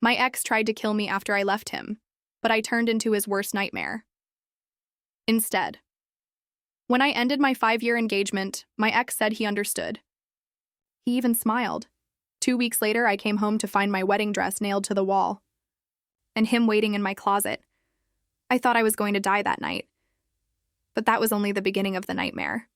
My ex tried to kill me after I left him, but I turned into his worst nightmare. Instead, when I ended my 5-year engagement, my ex said he understood. He even smiled. 2 weeks later, I came home to find my wedding dress nailed to the wall, and him waiting in my closet. I thought I was going to die that night, but that was only the beginning of the nightmare.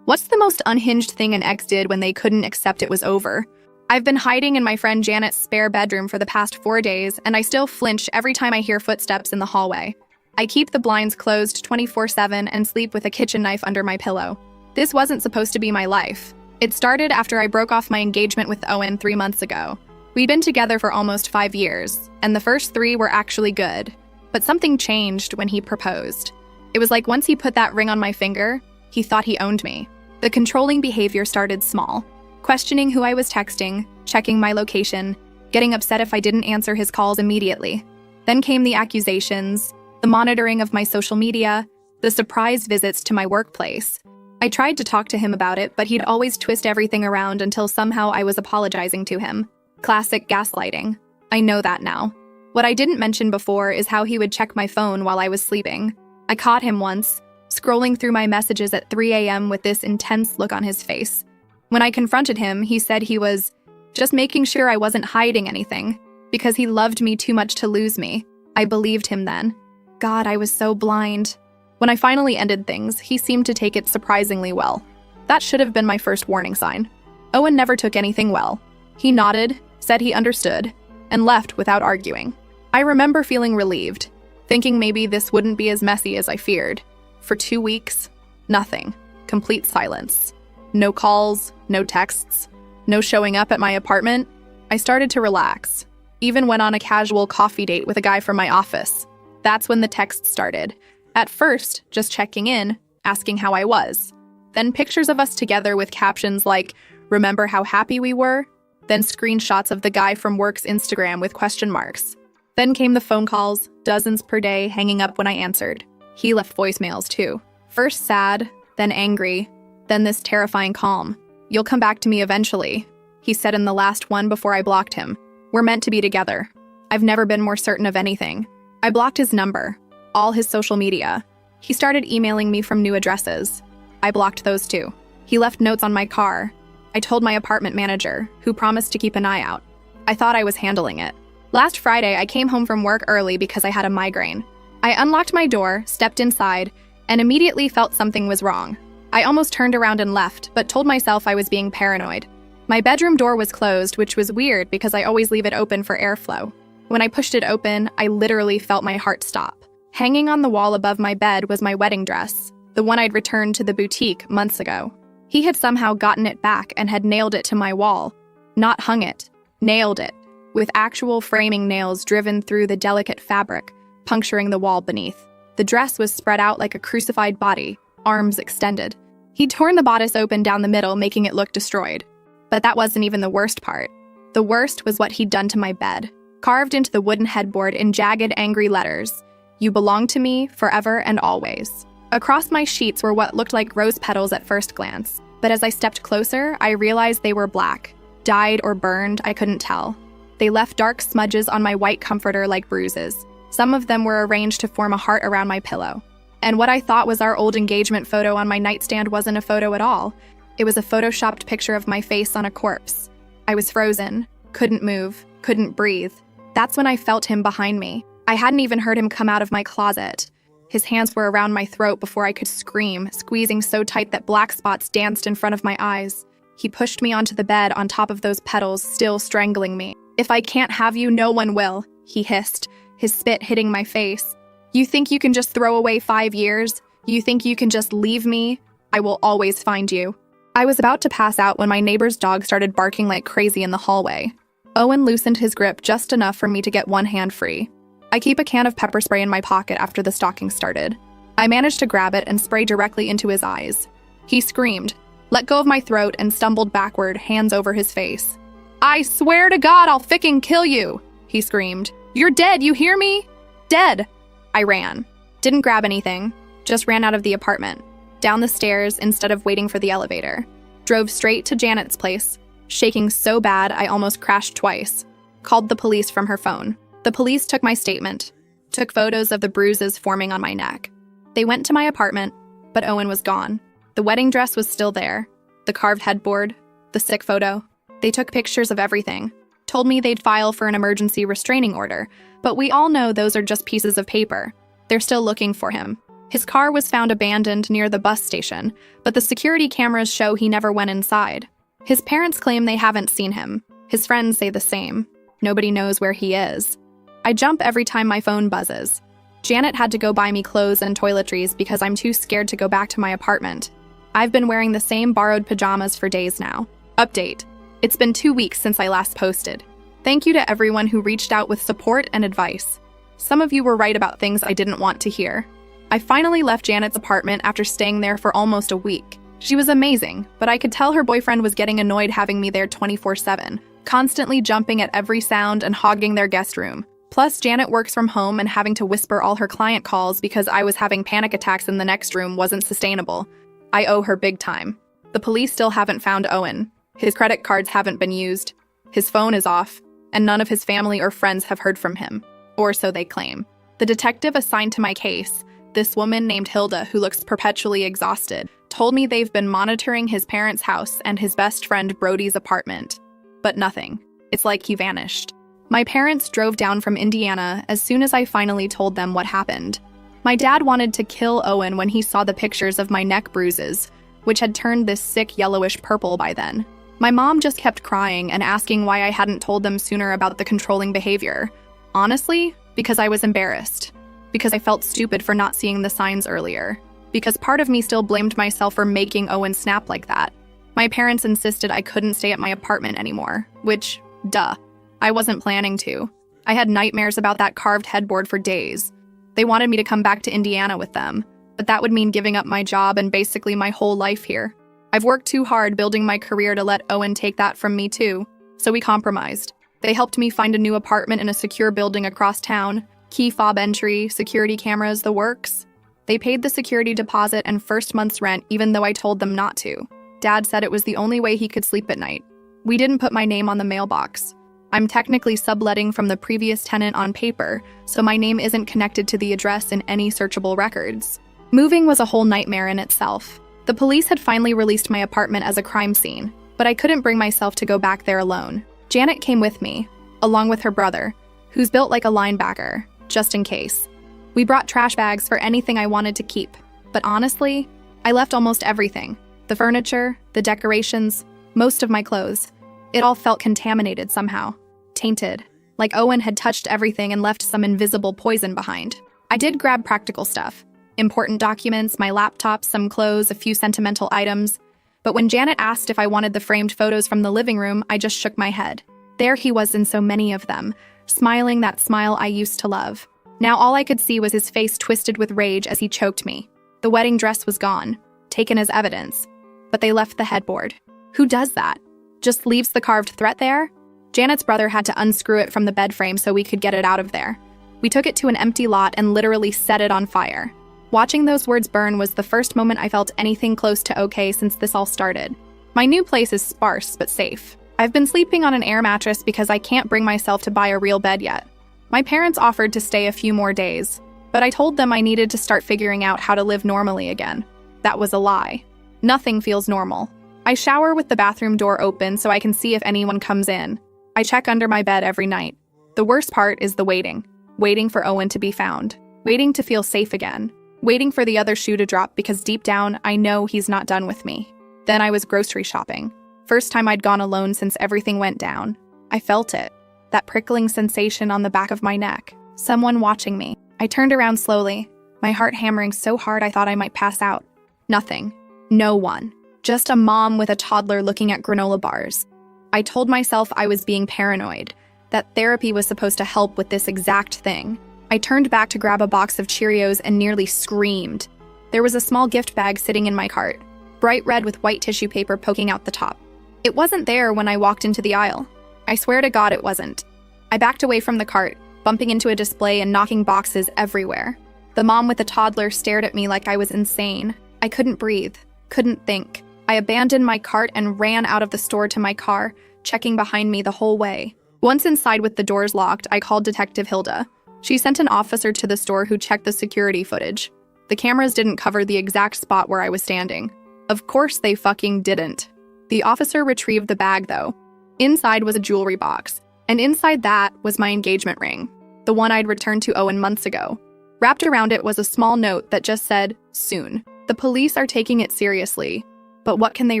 What's the most unhinged thing an ex did when they couldn't accept it was over? I've been hiding in my friend Janet's spare bedroom for the past 4 days, and I still flinch every time I hear footsteps in the hallway. I keep the blinds closed 24/7 and sleep with a kitchen knife under my pillow. This wasn't supposed to be my life. It started after I broke off my engagement with Owen 3 months ago. We'd been together for almost 5 years, and the first 3 were actually good. But something changed when he proposed. It was like once he put that ring on my finger, he thought he owned me. The controlling behavior started small. Questioning who I was texting, checking my location, getting upset if I didn't answer his calls immediately. Then came the accusations, the monitoring of my social media, the surprise visits to my workplace. I tried to talk to him about it, but he'd always twist everything around until somehow I was apologizing to him. Classic gaslighting. I know that now. What I didn't mention before is how he would check my phone while I was sleeping. I caught him once, scrolling through my messages at 3 a.m. with this intense look on his face. When I confronted him, he said he was just making sure I wasn't hiding anything, because he loved me too much to lose me. I believed him then. God, I was so blind. When I finally ended things, he seemed to take it surprisingly well. That should have been my first warning sign. Owen never took anything well. He nodded, said he understood, and left without arguing. I remember feeling relieved, thinking maybe this wouldn't be as messy as I feared. For 2 weeks, nothing. Complete silence. No calls, no texts, no showing up at my apartment. I started to relax, even went on a casual coffee date with a guy from my office. That's when the texts started. At first, just checking in, asking how I was. Then pictures of us together with captions like, "Remember how happy we were?" Then screenshots of the guy from work's Instagram with question marks. Then came the phone calls, dozens per day, hanging up when I answered. He left voicemails too. First sad, then angry, then this terrifying calm. "You'll come back to me eventually," he said in the last one before I blocked him. "We're meant to be together." I've never been more certain of anything. I blocked his number, all his social media. He started emailing me from new addresses. I blocked those too. He left notes on my car. I told my apartment manager, who promised to keep an eye out. I thought I was handling it. Last Friday, I came home from work early because I had a migraine. I unlocked my door, stepped inside, and immediately felt something was wrong. I almost turned around and left, but told myself I was being paranoid. My bedroom door was closed, which was weird because I always leave it open for airflow. When I pushed it open, I literally felt my heart stop. Hanging on the wall above my bed was my wedding dress, the one I'd returned to the boutique months ago. He had somehow gotten it back and had nailed it to my wall. Not hung it, nailed it, with actual framing nails driven through the delicate fabric, puncturing the wall beneath. The dress was spread out like a crucified body, arms extended. He'd torn the bodice open down the middle, making it look destroyed. But that wasn't even the worst part. The worst was what he'd done to my bed. Carved into the wooden headboard in jagged, angry letters, "You belong to me, forever and always." Across my sheets were what looked like rose petals at first glance, but as I stepped closer, I realized they were black. Dyed or burned, I couldn't tell. They left dark smudges on my white comforter like bruises. Some of them were arranged to form a heart around my pillow. And what I thought was our old engagement photo on my nightstand wasn't a photo at all. It was a photoshopped picture of my face on a corpse. I was frozen, couldn't move, couldn't breathe. That's when I felt him behind me. I hadn't even heard him come out of my closet. His hands were around my throat before I could scream, squeezing so tight that black spots danced in front of my eyes. He pushed me onto the bed on top of those petals, still strangling me. "If I can't have you, no one will," he hissed, his spit hitting my face. "You think you can just throw away 5 years? You think you can just leave me? I will always find you." I was about to pass out when my neighbor's dog started barking like crazy in the hallway. Owen loosened his grip just enough for me to get one hand free. I keep a can of pepper spray in my pocket after the stalking started. I managed to grab it and spray directly into his eyes. He screamed, let go of my throat, and stumbled backward, hands over his face. "I swear to God I'll ficking kill you," he screamed. "You're dead, you hear me? Dead." I ran. Didn't grab anything, just ran out of the apartment, down the stairs instead of waiting for the elevator. Drove straight to Janet's place, shaking so bad I almost crashed twice. called the police from her phone. The police took my statement, took photos of the bruises forming on my neck. They went to my apartment, but Owen was gone. The wedding dress was still there, the carved headboard, the sick photo. They took pictures of everything, told me they'd file for an emergency restraining order, but we all know those are just pieces of paper. They're still looking for him. His car was found abandoned near the bus station, but the security cameras show he never went inside. His parents claim they haven't seen him. His friends say the same. Nobody knows where he is. I jump every time my phone buzzes. Janet had to go buy me clothes and toiletries because I'm too scared to go back to my apartment. I've been wearing the same borrowed pajamas for days now. Update. It's been 2 weeks since I last posted. Thank you to everyone who reached out with support and advice. Some of you were right about things I didn't want to hear. I finally left Janet's apartment after staying there for almost a week. She was amazing, but I could tell her boyfriend was getting annoyed having me there 24/7, constantly jumping at every sound and hogging their guest room. Plus, Janet works from home and having to whisper all her client calls because I was having panic attacks in the next room wasn't sustainable. I owe her big time. The police still haven't found Owen. His credit cards haven't been used. His phone is off, and none of his family or friends have heard from him. Or so they claim. The detective assigned to my case, this woman named Hilda who looks perpetually exhausted, told me they've been monitoring his parents' house and his best friend Brody's apartment. But nothing. It's like he vanished. My parents drove down from Indiana as soon as I finally told them what happened. My dad wanted to kill Owen when he saw the pictures of my neck bruises, which had turned this sick yellowish purple by then. My mom just kept crying and asking why I hadn't told them sooner about the controlling behavior. Honestly, because I was embarrassed. Because I felt stupid for not seeing the signs earlier. Because part of me still blamed myself for making Owen snap like that. My parents insisted I couldn't stay at my apartment anymore, which, duh, I wasn't planning to. I had nightmares about that carved headboard for days. They wanted me to come back to Indiana with them, but that would mean giving up my job and basically my whole life here. I've worked too hard building my career to let Owen take that from me too, so we compromised. They helped me find a new apartment in a secure building across town, key fob entry, security cameras, the works. They paid the security deposit and first month's rent even though I told them not to. Dad said it was the only way he could sleep at night. We didn't put my name on the mailbox. I'm technically subletting from the previous tenant on paper, so my name isn't connected to the address in any searchable records. Moving was a whole nightmare in itself. The police had finally released my apartment as a crime scene, but I couldn't bring myself to go back there alone. Janet came with me, along with her brother, who's built like a linebacker, just in case. We brought trash bags for anything I wanted to keep, but honestly, I left almost everything. The furniture, the decorations, most of my clothes. It all felt contaminated somehow, tainted, like Owen had touched everything and left some invisible poison behind. I did grab practical stuff, important documents, my laptop, some clothes, a few sentimental items, but when Janet asked if I wanted the framed photos from the living room, I just shook my head. There he was in so many of them, smiling that smile I used to love. Now all I could see was his face twisted with rage as he choked me. The wedding dress was gone, taken as evidence, but they left the headboard. Who does that? Just leaves the carved threat there? Janet's brother had to unscrew it from the bed frame so we could get it out of there. We took it to an empty lot and literally set it on fire. Watching those words burn was the first moment I felt anything close to okay since this all started. My new place is sparse but safe. I've been sleeping on an air mattress because I can't bring myself to buy a real bed yet. My parents offered to stay a few more days, but I told them I needed to start figuring out how to live normally again. That was a lie. Nothing feels normal. I shower with the bathroom door open so I can see if anyone comes in. I check under my bed every night. The worst part is the waiting. Waiting for Owen to be found. Waiting to feel safe again. Waiting for the other shoe to drop because deep down, I know he's not done with me. Then I was grocery shopping. First time I'd gone alone since everything went down. I felt it. That prickling sensation on the back of my neck. Someone watching me. I turned around slowly, my heart hammering so hard I thought I might pass out. Nothing. No one. Just a mom with a toddler looking at granola bars. I told myself I was being paranoid, that therapy was supposed to help with this exact thing. I turned back to grab a box of Cheerios and nearly screamed. There was a small gift bag sitting in my cart, bright red with white tissue paper poking out the top. It wasn't there when I walked into the aisle. I swear to God it wasn't. I backed away from the cart, bumping into a display and knocking boxes everywhere. The mom with the toddler stared at me like I was insane. I couldn't breathe, couldn't think. I abandoned my cart and ran out of the store to my car, checking behind me the whole way. Once inside with the doors locked, I called Detective Hilda. She sent an officer to the store who checked the security footage. The cameras didn't cover the exact spot where I was standing. Of course they fucking didn't. The officer retrieved the bag, though. Inside was a jewelry box, and inside that was my engagement ring, the one I'd returned to Owen months ago. Wrapped around it was a small note that just said, "Soon." The police are taking it seriously, but what can they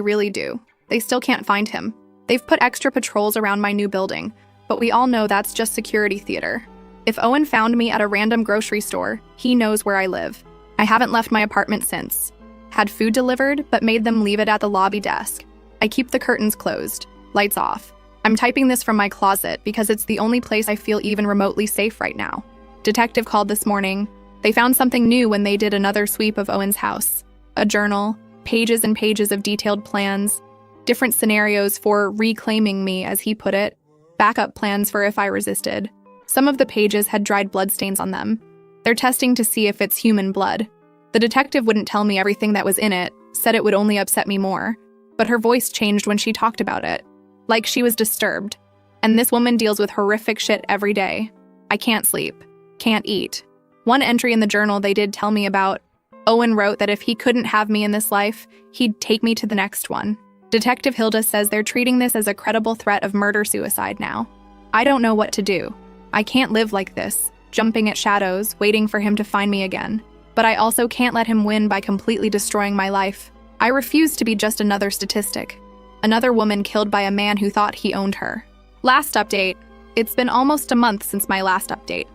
really do? They still can't find him. They've put extra patrols around my new building, but we all know that's just security theater. If Owen found me at a random grocery store, he knows where I live. I haven't left my apartment since. Had food delivered, but made them leave it at the lobby desk. I keep the curtains closed, lights off. I'm typing this from my closet because it's the only place I feel even remotely safe right now. Detective called this morning. They found something new when they did another sweep of Owen's house. A journal, pages and pages of detailed plans, different scenarios for reclaiming me, as he put it, backup plans for if I resisted. Some of the pages had dried bloodstains on them. They're testing to see if it's human blood. The detective wouldn't tell me everything that was in it, said it would only upset me more. But her voice changed when she talked about it. Like she was disturbed. And this woman deals with horrific shit every day. I can't sleep. Can't eat. One entry in the journal they did tell me about, Owen wrote that if he couldn't have me in this life, he'd take me to the next one. Detective Hilda says they're treating this as a credible threat of murder-suicide now. I don't know what to do. I can't live like this, jumping at shadows, waiting for him to find me again. But I also can't let him win by completely destroying my life. I refuse to be just another statistic. Another woman killed by a man who thought he owned her. Last update. It's been almost a month since my last update.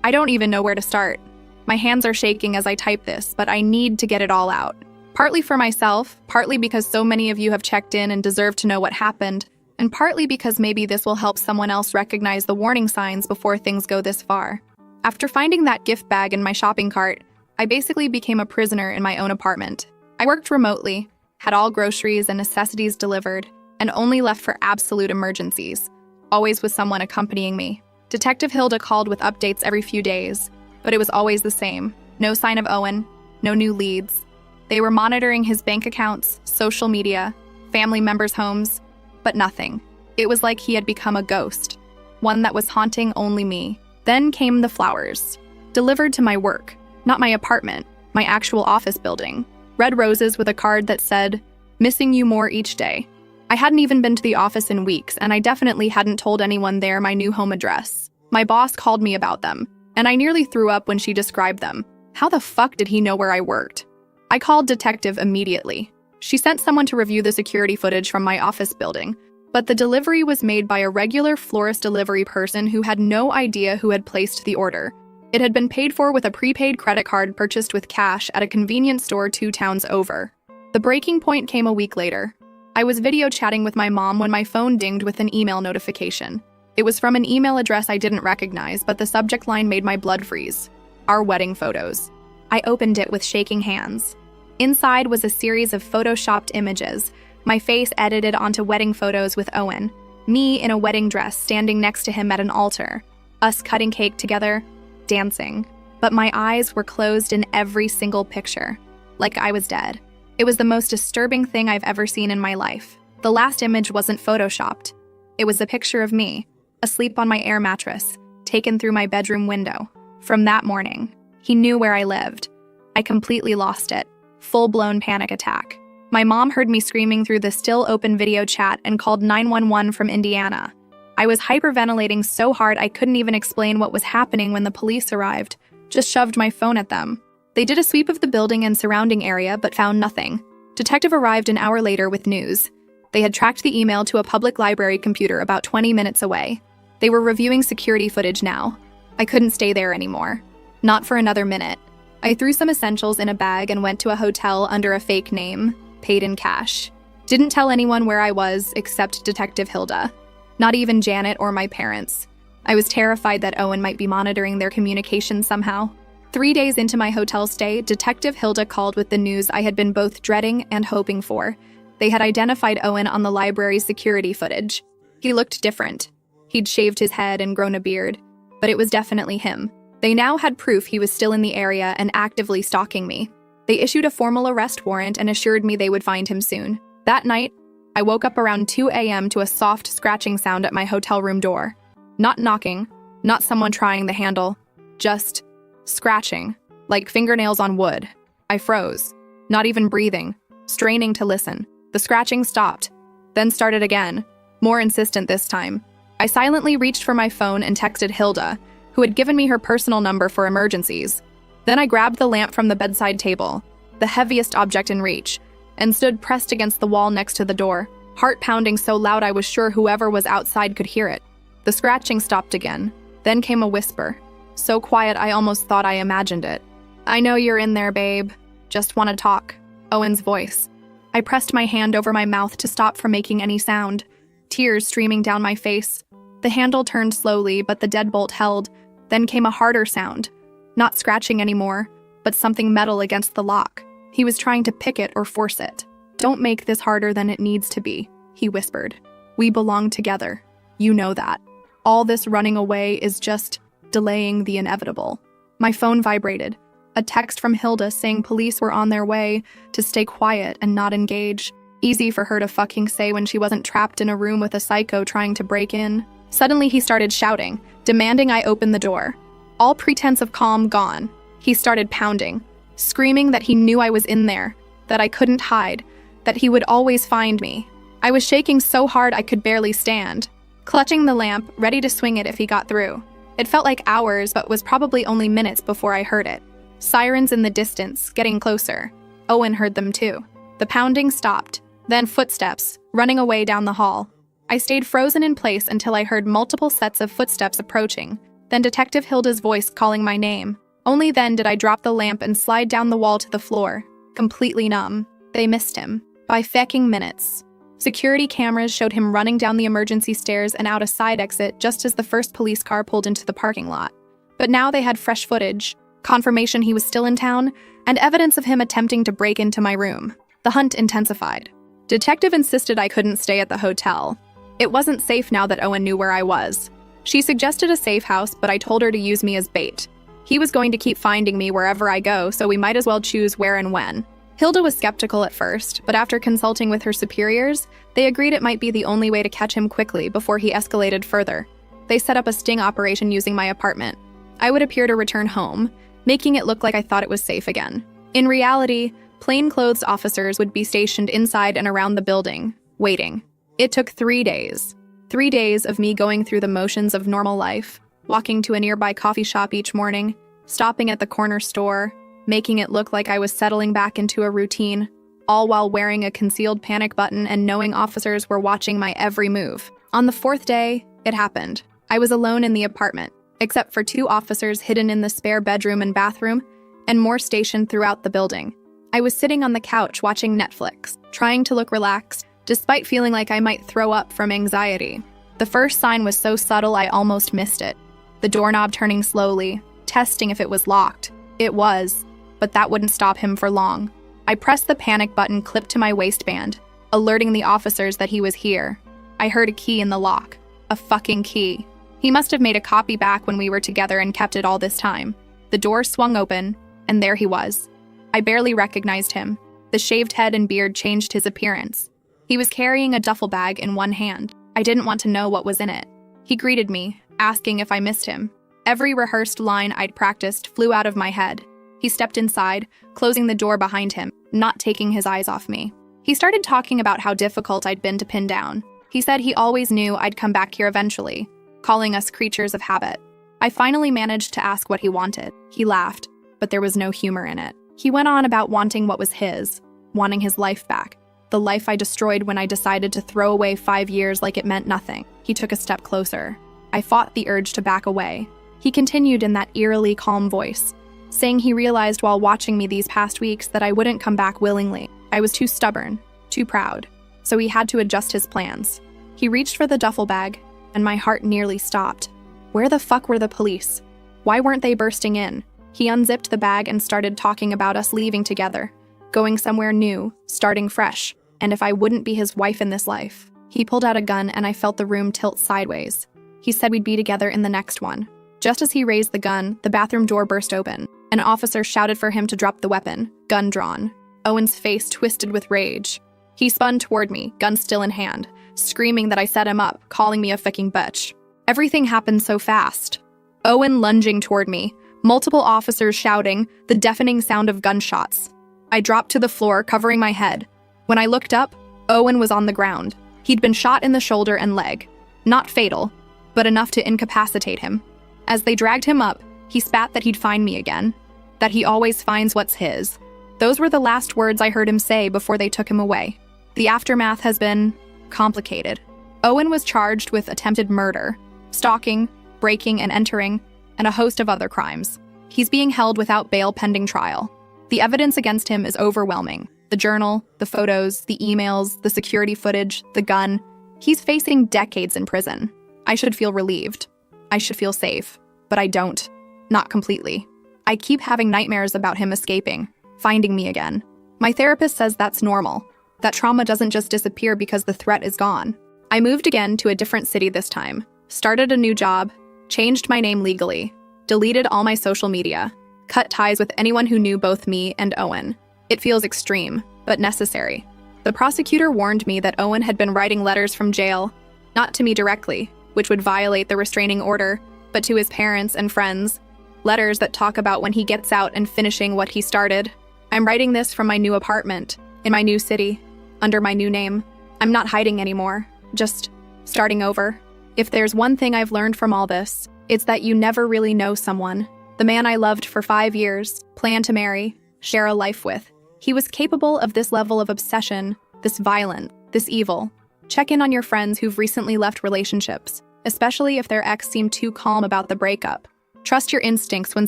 I don't even know where to start. My hands are shaking as I type this, but I need to get it all out. Partly for myself, partly because so many of you have checked in and deserve to know what happened, and partly because maybe this will help someone else recognize the warning signs before things go this far. After finding that gift bag in my shopping cart, I basically became a prisoner in my own apartment. I worked remotely, had all groceries and necessities delivered, and only left for absolute emergencies, always with someone accompanying me. Detective Hilda called with updates every few days, but it was always the same. No sign of Owen, no new leads. They were monitoring his bank accounts, social media, family members' homes, but nothing. It was like he had become a ghost, one that was haunting only me. Then came the flowers, delivered to my work, not my apartment, my actual office building. Red roses with a card that said, "Missing you more each day." I hadn't even been to the office in weeks, and I definitely hadn't told anyone there my new home address. My boss called me about them, and I nearly threw up when she described them. How the fuck did he know where I worked? I called Detective immediately. She sent someone to review the security footage from my office building, but the delivery was made by a regular florist delivery person who had no idea who had placed the order. It had been paid for with a prepaid credit card purchased with cash at a convenience store 2 towns over. The breaking point came a week later. I was video chatting with my mom when my phone dinged with an email notification. It was from an email address I didn't recognize, but the subject line made my blood freeze. Our wedding photos. I opened it with shaking hands. Inside was a series of photoshopped images, my face edited onto wedding photos with Owen, me in a wedding dress standing next to him at an altar, us cutting cake together, dancing. But my eyes were closed in every single picture, like I was dead. It was the most disturbing thing I've ever seen in my life. The last image wasn't photoshopped. It was a picture of me, asleep on my air mattress, taken through my bedroom window. From that morning, he knew where I lived. I completely lost it. Full-blown panic attack. My mom heard me screaming through the still open video chat and called 911 from Indiana. I was hyperventilating so hard I couldn't even explain what was happening when the police arrived. Just shoved my phone at them. They did a sweep of the building and surrounding area but found nothing. Detective arrived an hour later with news. They had tracked the email to a public library computer about 20 minutes away. They were reviewing security footage now. I couldn't stay there anymore. Not for another minute. I threw some essentials in a bag and went to a hotel under a fake name, paid in cash. Didn't tell anyone where I was except Detective Hilda. Not even Janet or my parents. I was terrified that Owen might be monitoring their communications somehow. 3 days into my hotel stay, Detective Hilda called with the news I had been both dreading and hoping for. They had identified Owen on the library's security footage. He looked different. He'd shaved his head and grown a beard, but it was definitely him. They now had proof he was still in the area and actively stalking me. They issued a formal arrest warrant and assured me they would find him soon. That night, I woke up around 2 a.m. to a soft scratching sound at my hotel room door. Not knocking, not someone trying the handle, just scratching, like fingernails on wood. I froze, not even breathing, straining to listen. The scratching stopped, then started again, more insistent this time. I silently reached for my phone and texted Hilda, who had given me her personal number for emergencies. Then I grabbed the lamp from the bedside table, the heaviest object in reach, and stood pressed against the wall next to the door, heart pounding so loud I was sure whoever was outside could hear it. The scratching stopped again. Then came a whisper, so quiet I almost thought I imagined it. "I know you're in there, babe. Just want to talk." Owen's voice. I pressed my hand over my mouth to stop from making any sound, tears streaming down my face. The handle turned slowly, but the deadbolt held. Then came a harder sound. Not scratching anymore, but something metal against the lock. He was trying to pick it or force it. "Don't make this harder than it needs to be," he whispered. "We belong together. You know that. All this running away is just delaying the inevitable." My phone vibrated. A text from Hilda saying police were on their way, to stay quiet and not engage. Easy for her to fucking say when she wasn't trapped in a room with a psycho trying to break in. Suddenly he started shouting, demanding I open the door. All pretense of calm gone. He started pounding, screaming that he knew I was in there, that I couldn't hide, that he would always find me. I was shaking so hard I could barely stand, clutching the lamp, ready to swing it if he got through. It felt like hours, but was probably only minutes before I heard it. Sirens in the distance, getting closer. Owen heard them too. The pounding stopped, then footsteps, running away down the hall. I stayed frozen in place until I heard multiple sets of footsteps approaching, then Detective Hilda's voice calling my name. Only then did I drop the lamp and slide down the wall to the floor, completely numb. They missed him. By fecking minutes. Security cameras showed him running down the emergency stairs and out a side exit just as the first police car pulled into the parking lot. But now they had fresh footage, confirmation he was still in town, and evidence of him attempting to break into my room. The hunt intensified. Detective insisted I couldn't stay at the hotel. It wasn't safe now that Owen knew where I was. She suggested a safe house, but I told her to use me as bait. He was going to keep finding me wherever I go, so we might as well choose where and when. Hilda was skeptical at first, but after consulting with her superiors, they agreed it might be the only way to catch him quickly before he escalated further. They set up a sting operation using my apartment. I would appear to return home, making it look like I thought it was safe again. In reality, plainclothes officers would be stationed inside and around the building, waiting. It took 3 days. 3 days of me going through the motions of normal life, walking to a nearby coffee shop each morning, stopping at the corner store, making it look like I was settling back into a routine, all while wearing a concealed panic button and knowing officers were watching my every move. On the 4th day, it happened. I was alone in the apartment, except for 2 officers hidden in the spare bedroom and bathroom, and more stationed throughout the building. I was sitting on the couch watching Netflix, trying to look relaxed, despite feeling like I might throw up from anxiety. The first sign was so subtle I almost missed it. The doorknob turning slowly, testing if it was locked. It was, but that wouldn't stop him for long. I pressed the panic button clipped to my waistband, alerting the officers that he was here. I heard a key in the lock. A fucking key. He must have made a copy back when we were together and kept it all this time. The door swung open, and there he was. I barely recognized him. The shaved head and beard changed his appearance. He was carrying a duffel bag in one hand. I didn't want to know what was in it. He greeted me, asking if I missed him. Every rehearsed line I'd practiced flew out of my head. He stepped inside, closing the door behind him, not taking his eyes off me. He started talking about how difficult I'd been to pin down. He said he always knew I'd come back here eventually, calling us creatures of habit. I finally managed to ask what he wanted. He laughed, but there was no humor in it. He went on about wanting what was his, wanting his life back. The life I destroyed when I decided to throw away 5 years like it meant nothing. He took a step closer. I fought the urge to back away. He continued in that eerily calm voice, saying he realized while watching me these past weeks that I wouldn't come back willingly. I was too stubborn, too proud, so he had to adjust his plans. He reached for the duffel bag, and my heart nearly stopped. Where the fuck were the police? Why weren't they bursting in? He unzipped the bag and started talking about us leaving together, going somewhere new, starting fresh, and if I wouldn't be his wife in this life. He pulled out a gun and I felt the room tilt sideways. He said we'd be together in the next one. Just as he raised the gun, the bathroom door burst open. An officer shouted for him to drop the weapon, gun drawn. Owen's face twisted with rage. He spun toward me, gun still in hand, screaming that I set him up, calling me a fucking bitch. Everything happened so fast. Owen lunging toward me, multiple officers shouting, the deafening sound of gunshots. I dropped to the floor, covering my head. When I looked up, Owen was on the ground. He'd been shot in the shoulder and leg. Not fatal, but enough to incapacitate him. As they dragged him up, he spat that he'd find me again, that he always finds what's his. Those were the last words I heard him say before they took him away. The aftermath has been complicated. Owen was charged with attempted murder, stalking, breaking and entering, and a host of other crimes. He's being held without bail pending trial. The evidence against him is overwhelming. The journal, the photos, the emails, the security footage, the gun. He's facing decades in prison. I should feel relieved. I should feel safe. But I don't. Not completely. I keep having nightmares about him escaping, finding me again. My therapist says that's normal. That trauma doesn't just disappear because the threat is gone. I moved again to a different city this time, started a new job, changed my name legally, deleted all my social media, cut ties with anyone who knew both me and Owen. It feels extreme, but necessary. The prosecutor warned me that Owen had been writing letters from jail, not to me directly, which would violate the restraining order, but to his parents and friends. Letters that talk about when he gets out and finishing what he started. I'm writing this from my new apartment, in my new city, under my new name. I'm not hiding anymore, just starting over. If there's one thing I've learned from all this, it's that you never really know someone. The man I loved for 5 years, planned to marry, share a life with. He was capable of this level of obsession, this violent, this evil. Check in on your friends who've recently left relationships, especially if their ex seemed too calm about the breakup. Trust your instincts when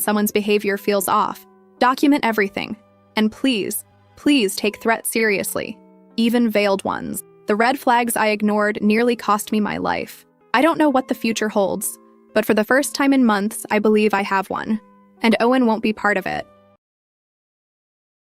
someone's behavior feels off. Document everything. And please, please take threats seriously, even veiled ones. The red flags I ignored nearly cost me my life. I don't know what the future holds, but for the first time in months, I believe I have one. And Owen won't be part of it.